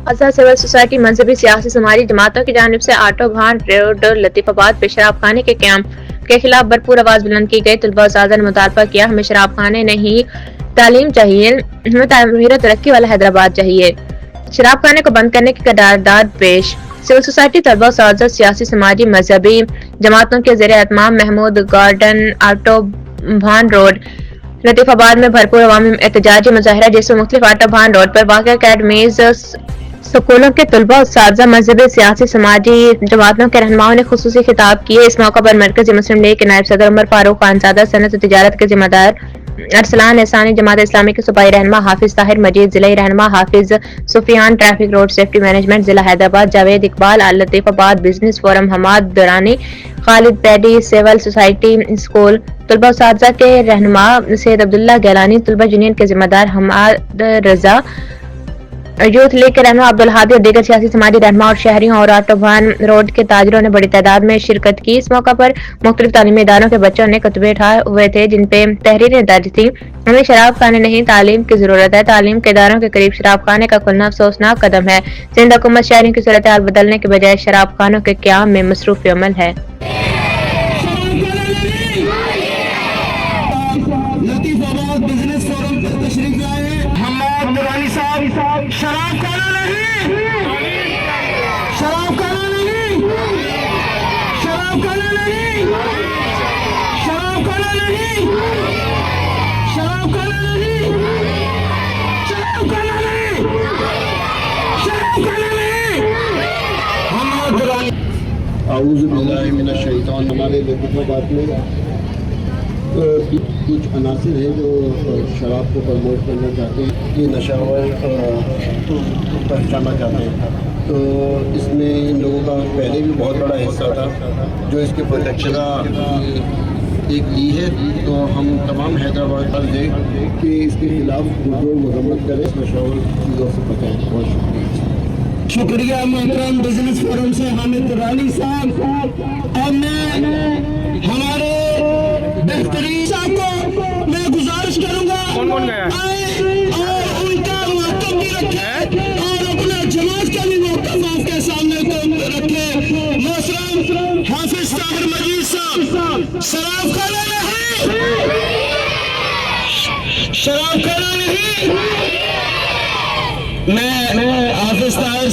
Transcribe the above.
آزاد civil society مذہبی سیاسی سماجی جماعتوں کی جانب سے آٹو بھان روڈ لطیف آباد پہ شراب خانے کے قیام کے خلاف بھرپور آواز بلند کی گئی۔ طلباء اساتذہ نے مطالبہ کیا، ہمیں شراب خانے نہیں تعلیم چاہیے، ہمیں تعمیر و ترقی والا حیدرآباد چاہیے۔ شراب خانے کو بند کرنے کی قرارداد پیش۔ سول سوسائٹی طلباء اساتذہ سیاسی سماجی مذہبی جماعتوں کے زیر اہتمام محمود گارڈن آٹو بھان روڈ لطیف آباد میں بھرپور عوامی احتجاجی مظاہرہ، جس میں مختلف آٹو بھان روڈ پر واقع اکیڈمیز، سکولوں کے طلباء اساتذہ مذہبی سیاسی سماجی جماعتوں کے رہنماؤں نے خصوصی خطاب کیے۔ اس موقع پر مرکزی مسلم لیگ کے نائب صدر عمر فاروق خانزادہ، صنعت و تجارت کے ذمہ دار ارسلان احسانی، جماعت اسلامی کے صوبائی رہنما حافظ طاہر مجید، ضلعی رہنما حافظ سفیان، ٹریفک روڈ سیفٹی مینجمنٹ ضلع حیدرآباد جاوید اقبال، لطیف آباد بزنس فورم حماد درانی، خالد پیڈی، سول سوسائٹی اسکول طلباء اساتذہ کے رہنما سید عبداللہ گیلانی، طلباء یونین کے ذمہ دار حماد رضا، یوتھ لیگ کے رہنما عبدالہادی اور دیگر سیاسی سماجی رہنما اور شہریوں اور آٹو بھان روڈ کے تاجروں نے بڑی تعداد میں شرکت کی۔ اس موقع پر مختلف تعلیمی اداروں کے بچوں نے خطبے اٹھائے ہوئے تھے، جن پہ تحریریں درج تھیں۔ ہمیں شراب خانے نہیں تعلیم کی ضرورت ہے، تعلیم کے اداروں کے قریب شراب خانے کا کھلنا افسوسناک قدم ہے۔ سندھ حکومت شہریوں کی صورتحال بدلنے کے بجائے شراب خانوں کے قیام میں مصروف عمل ہے۔ لطیف آباد بزنس فورم پر تشریف لائے ہیں حماد درانی صاحب۔ شراب خانہ نہیں، شراب خانہ نہیں، شراب خانہ نہیں، شراب خانہ نہیں، شراب خانہ نہیں، شراب خانہ نہیں، شراب خانہ نہیں۔ حماد درانی اعوذ باللہ من الشیطان۔ ہمارے لطیف آباد میں کچھ عناصر ہیں جو شراب کو پروموٹ کرنا چاہتے ہیں، یہ نشہ پہچانا چاہتے ہیں، تو اس میں ان لوگوں کا پہلے بھی بہت بڑا حصہ تھا جو اس کے پروٹیکشن ایک لی ہے۔ تو ہم تمام حیدرآباد پر دیں کہ اس کے خلاف جو مذمت کریں، اس نشہ چیزوں سے بچائیں۔ بہت شکریہ۔ شکریہ محترم بزنس فورم سے حامد درانی صاحب۔ اور میں ہمارے بہترین صاحب کو میں گزارش کروں گا آئے اور ان کا موقف بھی رکھے اور اپنا جماعت کا بھی موقف آپ کے سامنے کو رکھے۔ محترم حافظ طاہر مجید صاحب، شراب خانہ نہیں، شراب خانہ نہیں۔ میں حافظ طاہر